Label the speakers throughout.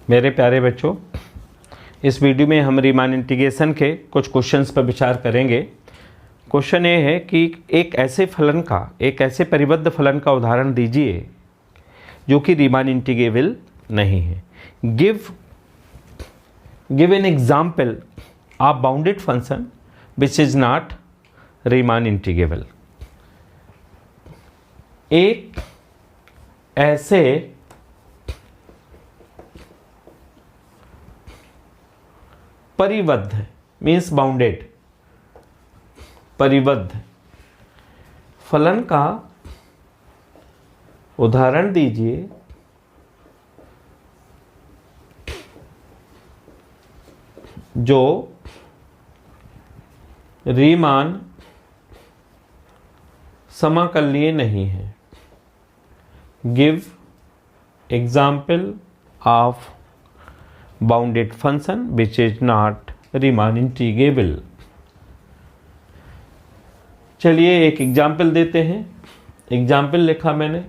Speaker 1: मेरे प्यारे बच्चों, इस वीडियो में हम रीमान इंटीग्रेशन के कुछ क्वेश्चंस पर विचार करेंगे। क्वेश्चन ये है कि एक ऐसे परिबद्ध फलन का उदाहरण दीजिए जो कि रीमान इंटीग्रेबल नहीं है। Give an example of bounded function which is not Riemann integrable. एक ऐसे परिबद्ध मीन्स बाउंडेड परिबद्ध फलन का उदाहरण दीजिए जो रीमान समाकलनीय नहीं है। Give example of bounded function which is not Riemann integrable. चलिए एक एग्जाम्पल देते हैं। एग्जाम्पल लिखा मैंने,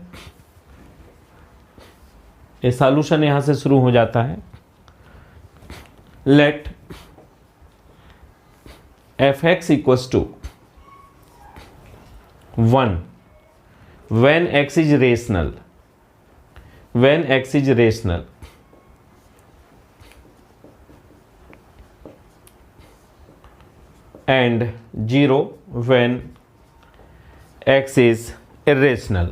Speaker 1: ये सॉल्यूशन यहां से शुरू हो जाता है। Let f x equals to 1 when x is rational, and 0 when x is irrational.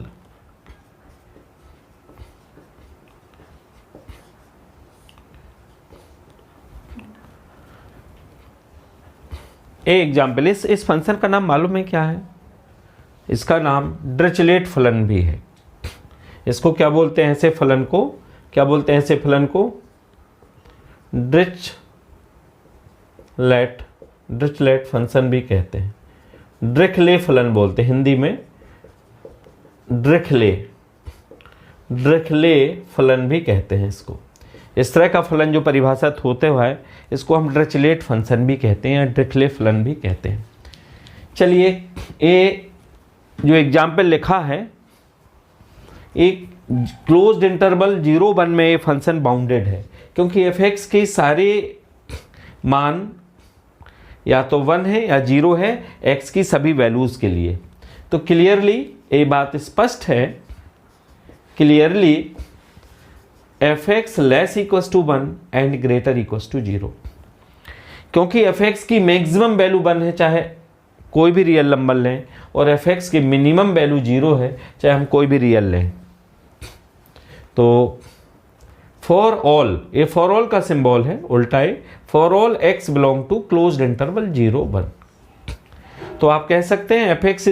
Speaker 1: Example, इस फंक्शन का नाम मालूम है क्या है? इसका नाम डिरिचलेट फलन भी है। इसको क्या बोलते हैं? ऐसे फलन को क्या बोलते हैं? ऐसे फलन को डिरिचलेट फंक्शन भी कहते हैं। डिरिचले फलन बोलते हैं हिंदी में। डिरिचले फलन भी कहते हैं इसको। इस तरह का फलन जो परिभाषित होते हुए है, इसको हम डिरिचलेट फंक्शन भी कहते हैं या डिरिचले फलन भी कहते हैं। चलिए, ये जो एग्जाम्पल लिखा है, एक क्लोज्ड इंटरवल 0-1 में ये फंक्शन बाउंडेड है, क्योंकि एफ एक्स के सारे मान या तो 1 है या 0 है एक्स की सभी वैल्यूज के लिए। तो क्लियरली ये बात स्पष्ट है, clearly f x less equals to 1 and greater equals to 0, क्योंकि एफ एक्स की मैक्सिमम वैल्यू 1 है चाहे कोई भी रियल नंबर लें, और एफ एक्स की मिनिमम वैल्यू 0 है चाहे हम कोई भी रियल लें। तो फॉर ऑल, ये फॉर ऑल का सिंबल है, उल्टा है। For all x belong to closed interval 0-1, तो आप कह सकते हैं f x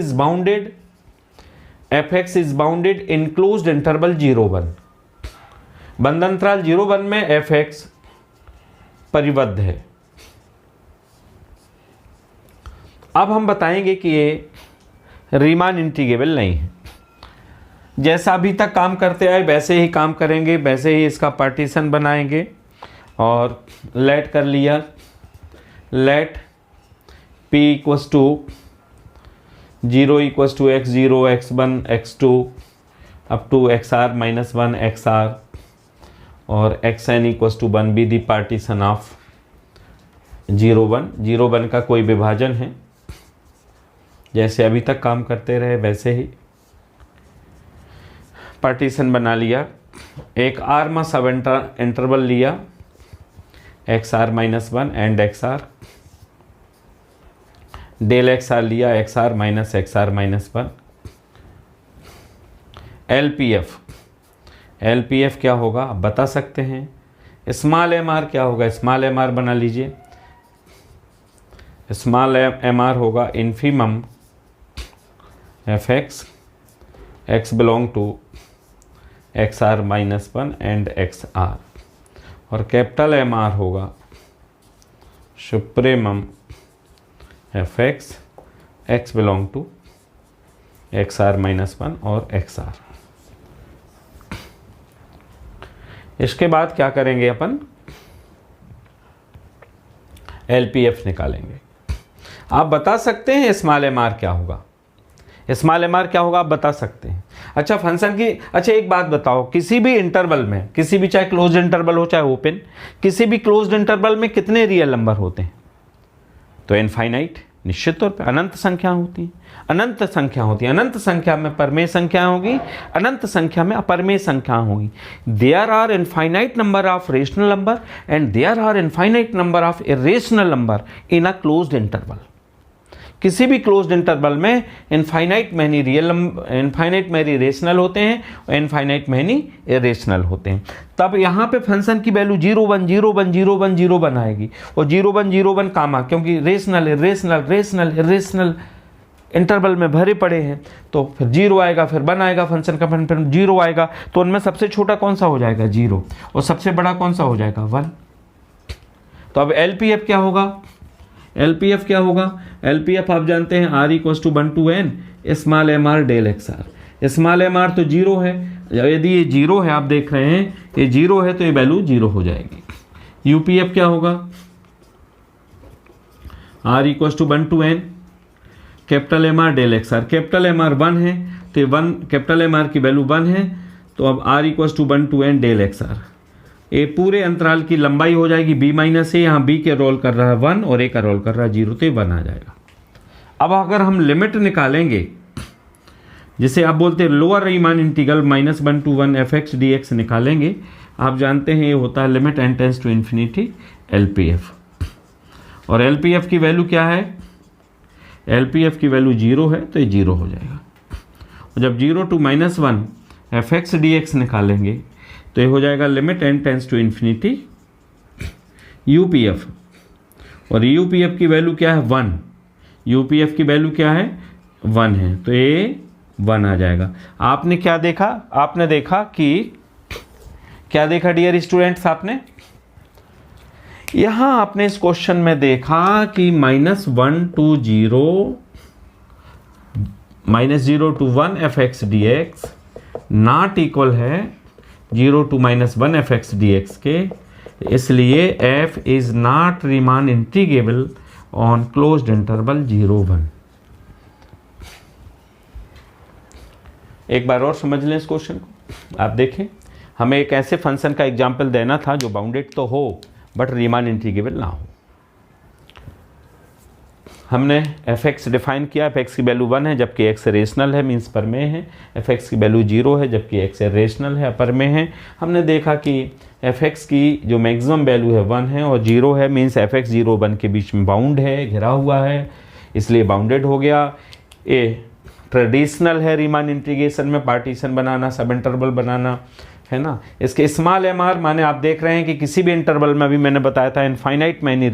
Speaker 1: is bounded in closed interval 0-1। बंद अंतराल 0-1 में एफ एक्स परिबद्ध है। अब हम बताएंगे कि ये रीमान इंटीग्रेबल नहीं है। जैसा अभी तक काम करते आए वैसे ही काम करेंगे, वैसे ही इसका पार्टीशन बनाएंगे। और लेट कर लिया, let p equals to 0 equals to x0 x1 x2 up to xr minus 1 xr और xn equals to 1 be the partition of 0-1। 0-1 का कोई विभाजन है, जैसे अभी तक काम करते रहे वैसे ही पार्टीशन बना लिया। एक आर में सब इंटरवल लिया, XR minus 1 and XR, del XR लिया XR minus XR minus 1। LPF क्या होगा आप बता सकते हैं? स्मॉल mr क्या होगा? स्मॉल mr बना लीजिए। स्मॉल mr होगा infimum f x belong to XR minus 1 and XR, और कैपिटल MR होगा supremum f x belong to XR minus 1 और XR। इसके बाद क्या करेंगे अपन? LPF निकालेंगे। आप बता सकते हैं स्मॉल mr क्या होगा? स्मॉल mr क्या होगा आप बता सकते हैं। अच्छा फंक्शन की, अच्छा एक बात बताओ, किसी भी इंटरवल में, किसी भी चाहे क्लोज्ड इंटरवल हो चाहे ओपन, किसी भी क्लोज्ड इंटरवल में कितने रियल नंबर होते हैं? तो इनफाइनाइट, निश्चित तौर पे अनंत संख्या होती है, अनंत संख्या होती है। अनंत संख्या में परमेय संख्या होगी, अनंत संख्या में अपरमेय संख्या होगी। There are infinite number of rational number and there are infinite number of irrational number in a closed interval. किसी भी क्लोज्ड इंटरवल में infinite many real, infinite many rational होते हैं और इनफाइनाइट मैनी इरेशनल होते हैं। तब यहाँ पे फंक्शन की वैल्यू 0 1 0 1 0 1 0 1 आएगी, और 0 1 0 1 कामा, क्योंकि rational irrational rational irrational interval में भरे पड़े हैं, तो फिर 0 आएगा, फिर 1 आएगा, फंक्शन का फिर 0 आएगा। तो उनमें सबसे छोटा कौन सा हो जाएगा? 0, और सबसे बड़ा कौन सा हो जाएगा? 1। तो अब एलपीएफ क्या होगा? एलपीएफ क्या होगा? एलपीएफ आप जानते हैं r = 1 to n small M r del x r. Small M r तो 0 है, यदि ये 0 है, आप देख रहे हैं ये 0 है, तो ये वैल्यू 0 हो जाएगी। यूपीएफ क्या होगा? r = 1 to n capital M r del x r. Capital M r 1 है, तो ये 1, कैपिटल एम आर की वैल्यू 1 है, तो अब r = 1 to n del x r. ये पूरे अंतराल की लंबाई हो जाएगी b - a, यहाँ b के रोल कर रहा है 1 और a का रोल कर रहा है 0, तो ये 1 आ जाएगा। अब अगर हम लिमिट निकालेंगे, जिसे आप बोलते हैं lower Riemann integral -1 to 1 fx dx निकालेंगे, आप जानते हैं ये होता है limit n tends to infinity LPF। और LPF की वैल्यू क्या है? LPF की वैल्यू 0 है, तो ये 0 हो जाएगा। और जब 0 to -1 fx dx निकालेंगे, तो ये हो जाएगा limit n tends to infinity UPF। और UPF की वैल्यू क्या है? 1। UPF की वैल्यू क्या है? 1 है, तो ये 1 आ जाएगा। आपने क्या देखा? आपने देखा कि क्या देखा डियर स्टूडेंट्स? आपने यहां आपने इस क्वेश्चन में देखा कि -1 to 0 to 1 fx dx not equal है 0 to -1 fx dx के, इसलिए f is not Riemann integrable on closed interval 0 1। एक बार और समझ लें इस क्वेश्चन को। आप देखें, हमें एक ऐसे फंक्शन का एग्जाम्पल देना था जो बाउंडेड तो हो बट रीमान इंटीग्रेबल ना हो। हमने fx डिफाइन किया, fx की वैल्यू 1 है जबकि x रेशनल है, मीन्स परमेय है। fx की वैल्यू 0 है जबकि x रेशनल है, अपरमेय है। हमने देखा कि fx की जो मैक्सिमम वैल्यू है 1 है और 0 है, मीन्स fx 0 1 के बीच में बाउंड है, घिरा हुआ है, इसलिए बाउंडेड हो गया। ए ट्रेडिशनल है रीमान इंटीग्रेशन में पार्टीशन बनाना, सब इंटरवल बनाना, है ना। इसके स्मॉल एम आर माने आप देख रहे हैं कि किसी भी इंटरवल में, अभी मैंने बताया था इनफाइनाइट मैनी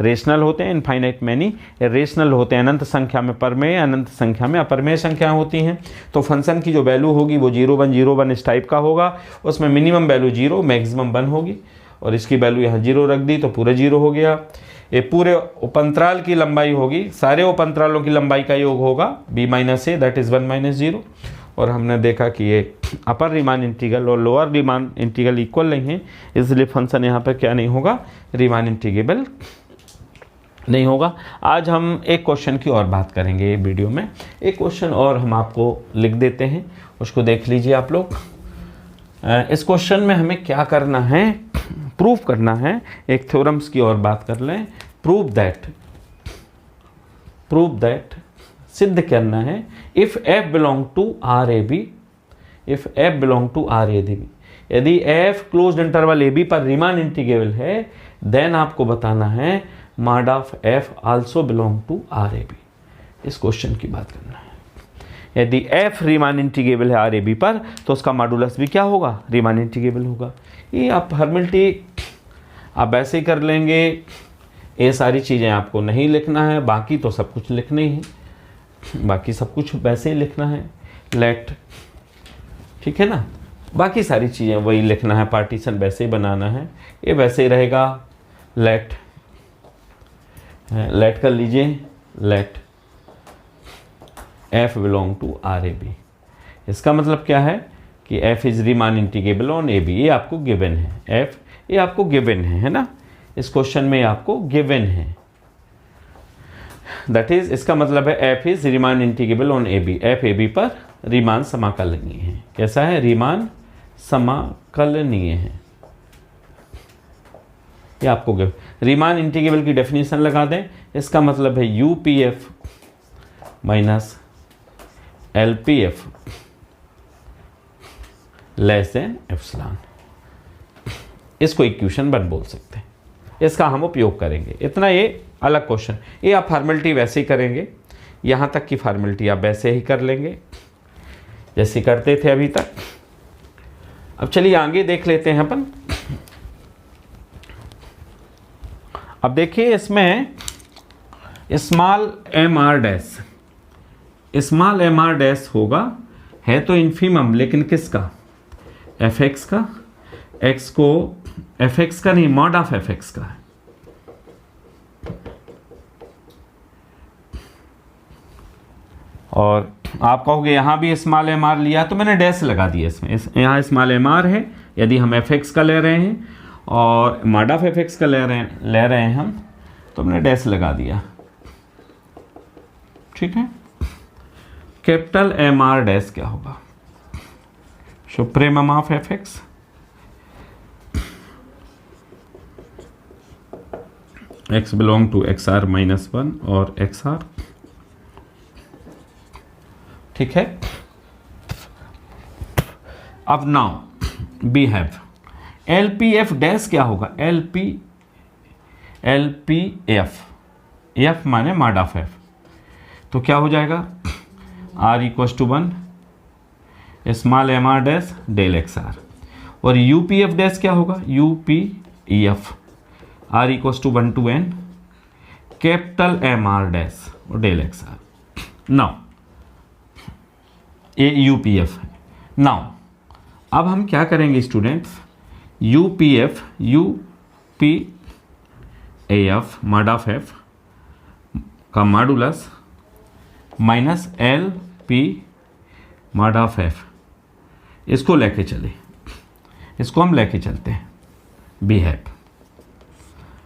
Speaker 1: रेशनल होते हैं, इनफाइनाइट मैनी रेशनल होते हैं। अनंत संख्या में परमेय, अनंत संख्या में अपरमेय संख्या होती हैं। तो फंक्शन की जो वैल्यू होगी वो 0 1 0 1 इस टाइप का होगा। उसमें मिनिमम वैल्यू 0, मैक्सिमम 1 होगी, और इसकी वैल्यू यहाँ 0 रख दी तो पूरे 0 हो गया। ये पूरे उपअंतराल की लंबाई होगी, सारे उपअंतरालों की लंबाई का योग होगा b - a, दैट इज 1 - 0। और हमने देखा कि ये अपर रीमान इंटीग्रल और लोअर रीमान इंटीग्रल इक्वल नहीं है, इसलिए फंक्शन यहाँ पर क्या नहीं होगा? रीमान इंटीग्रेबल नहीं होगा। आज हम एक क्वेश्चन की और बात करेंगे वीडियो में। एक क्वेश्चन और हम आपको लिख देते हैं, उसको देख लीजिए आप लोग। इस क्वेश्चन में हमें क्या करना है? प्रूफ करना है। एक थ्योरम्स की और बात कर लें। प्रूव दैट सिद्ध करना है if f belong to RAB, if f belong to RAB, यदि f क्लोज्ड इंटरवल AB पर रीमान इंटीग्रेबल है, देन आपको बताना है mod of f also belong to RAB। इस क्वेश्चन की बात करना है। यदि f रीमान इंटीग्रेबल है RAB पर, तो उसका मॉडुलस भी क्या होगा? रीमान इंटीग्रेबल होगा। ये आप फॉर्मेलिटी आप ऐसे ही कर लेंगे, ये सारी चीज़ें आपको नहीं लिखना है, बाकी तो सब कुछ लिखना ही है, बाकी सब कुछ वैसे ही लिखना है। लेट, ठीक है ना, बाकी सारी चीज़ें वही लिखना है, पार्टीशन वैसे ही बनाना है, ये वैसे ही रहेगा। लेट कर लीजिए, let f belong to RAB। इसका मतलब क्या है कि f is Riemann integrable on AB। ये आपको गिवन है, f ये आपको गिवन है ना, इस क्वेश्चन में आपको गिवन है। दैट इज, इसका मतलब है f is Riemann integrable on AB, f AB पर रीमान समाकलनीय है। कैसा है? रीमान समाकलनीय है। ये आपको रीमान इंटीग्रेबल की डेफिनेशन लगा दें, इसका मतलब है UPF minus LPF less than epsilon. इसको इक्वेशन 1 बोल सकते हैं, इसका हम उपयोग करेंगे। इतना ये अलग क्वेश्चन, ये आप फॉर्मेलिटी वैसे ही करेंगे, यहाँ तक की फॉर्मेलिटी आप वैसे ही कर लेंगे जैसे करते थे अभी तक। अब चलिए आगे देख लेते हैं अपन। अब देखिए इसमें small M R dash, small M R dash होगा, है तो इन्फीमम लेकिन किसका? एफ एक्स का। एक्स को एफ एक्स का नहीं, मॉड ऑफ एफ एक्स का है। और आप कहोगे यहां भी स्मॉल एम आर लिया तो मैंने डैश लगा दिया इसमें, यहां स्मॉल एम आर है यदि हम एफ एक्स का ले रहे हैं और मॉड ऑफ एफ एक्स का ले रहे हैं हम, तो हमने डैश लगा दिया। ठीक है। कैपिटल एम आर डैश क्या होगा? Supremum of f x x belong to x r minus 1 और एक्स आर। ठीक है। अब now we have l p f dash क्या होगा? एल पी एफ माने मॉड ऑफ एफ, तो क्या हो जाएगा? R equal to 1 small M R dash del x r. और यू पी एफ डैश क्या होगा? U P f r equal to 1 to n capital M R dash और del x R. Now ये U P F है। Now अब हम क्या करेंगे students? U P F mod of F का modulus minus L P mod of F, इसको लेके चले, इसको हम लेके चलते हैं बी हैव।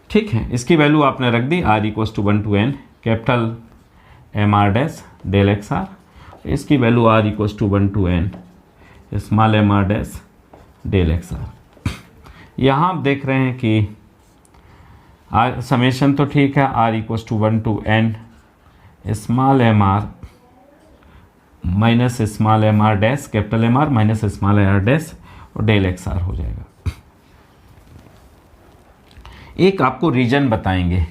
Speaker 1: ठीक है। इसकी वैल्यू आपने रख दी R equal to 1 to n capital M R dash del x R. इसकी value R equal to 1 to n small M R dash del x R. यहाँ आप देख रहे हैं कि आर समेशन तो ठीक है, r equal to 1 to n small M r minus small M R dash capital M r minus small M R dash और डेल एक्स आर हो जाएगा। एक आपको रीजन बताएंगे,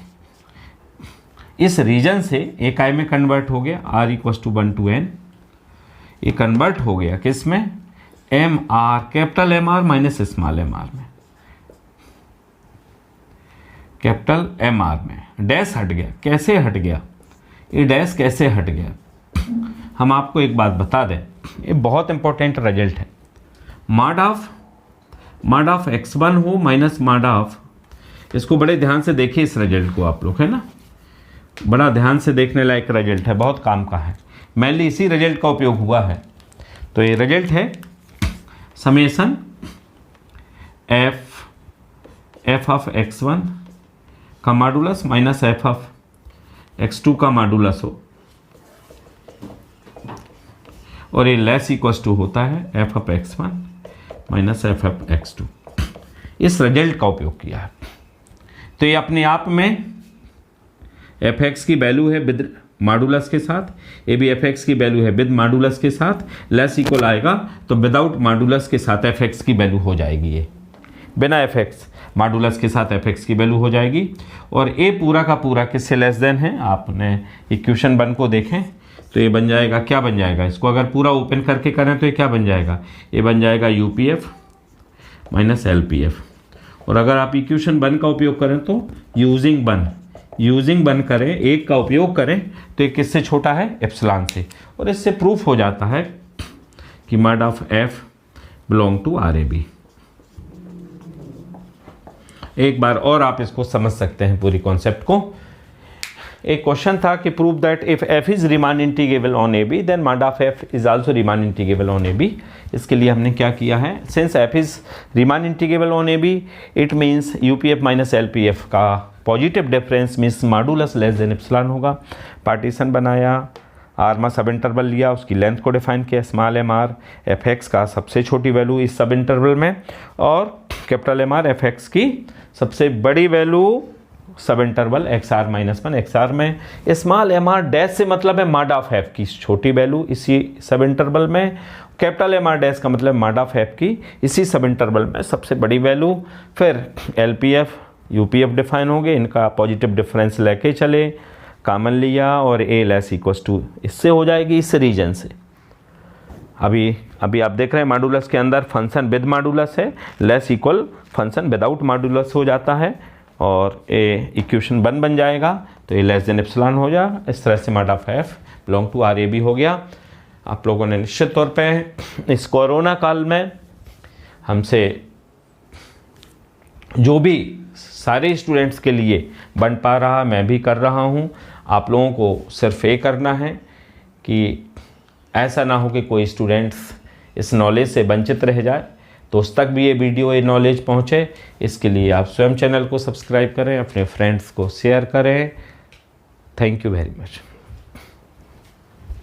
Speaker 1: इस रीजन से एक आई में कन्वर्ट हो गया r equal to 1 to n, ये कन्वर्ट हो गया किस में? M r capital M r minus small M r में, कैपिटल एम आर में। डैश हट गया, कैसे हट गया? ये डैश कैसे हट गया? हम आपको एक बात बता दें, ये बहुत इंपॉर्टेंट रिजल्ट है। मॉड ऑफ x1 हो माइनस मॉड ऑफ, इसको बड़े ध्यान से देखिए इस रिजल्ट को आप लोग, है ना, बड़ा ध्यान से देखने लायक रिजल्ट है, बहुत काम का है, मेनली इसी रिजल्ट का उपयोग हुआ है। तो ये रिजल्ट है समेशन एफ ऑफ x1 का modulus minus F of x2 का मॉडुलस हो, और ये लेस इक्वल टू होता है F of x1 minus F of x2। इस रिजल्ट का उपयोग किया है। तो ये अपने आप में एफ एक्स की वैल्यू है विद मॉडुलस के साथ, ये भी एफ एक्स की वैल्यू है विद मॉडुलस के साथ, लेस इक्वल आएगा तो विदाउट मॉडुलस के साथ एफ एक्स की वैल्यू हो जाएगी, ये बिना एफ एक्स मॉडुलस के साथ एफ एक्स की वैल्यू हो जाएगी। और ये पूरा का पूरा किससे लेस देन है? आपने इक्वेशन 1 को देखें तो ये बन जाएगा, क्या बन जाएगा? इसको अगर पूरा ओपन करके करें तो ये क्या बन जाएगा? ये बन जाएगा U P f minus L p F. और अगर आप इक्वेशन 1 का उपयोग करें तो यूजिंग 1 करें, एक का उपयोग करें तो ये किससे छोटा है? एप्सिलॉन से। और इससे प्रूफ हो जाता है कि mod of f belong to R A B. एक बार और आप इसको समझ सकते हैं पूरी कॉन्सेप्ट को। एक क्वेश्चन था कि prove that if f is Riemann integrable on a b then mod of f is also Riemann integrable on a b. इसके लिए हमने क्या किया है? Since f is Riemann integrable on a b it means u P f minus L p f का positive difference means modulus less than epsilon होगा। Partition बनाया, r subinterval लिया, उसकी लेंथ को डिफाइन किया, small M r f x का सबसे छोटी वैल्यू इस सब इंटरवल में, और capital M r f x की सबसे बड़ी value subinterval x r minus one x r में। स्मॉल एम आर डैश से मतलब है मॉड ऑफ एफ की छोटी वैल्यू इसी सब इंटरवल में, कैपिटल एम आर डैश का मतलब मॉड ऑफ एफ की इसी सब इंटरवल में सबसे बड़ी वैल्यू। फिर L p F U P F define होंगे, इनका पॉजिटिव डिफरेंस लेके चले, कॉमन लिया और ए लेस इक्वस टू इससे हो जाएगी इस रीजन से। अभी आप देख रहे हैं मॉडुलस के अंदर फंक्शन विद मॉडुलस है, less equal function without modulus हो जाता है और ए इक्वेशन बन जाएगा, तो ए लेस देन एप्सिलॉन हो जाएगा। इस तरह से mod of f belong to R A B हो गया। आप लोगों ने निश्चित तौर पे इस कोरोना काल में हमसे जो भी सारे स्टूडेंट्स के लिए बन पा रहा मैं भी कर रहा हूँ। आप लोगों को सिर्फ ये करना है कि ऐसा ना हो कि कोई स्टूडेंट्स इस नॉलेज से वंचित रह जाए, तो उस तक भी ये वीडियो ये नॉलेज पहुँचे। इसके लिए आप स्वयं चैनल को सब्सक्राइब करें, अपने फ्रेंड्स को शेयर करें। Thank you very much.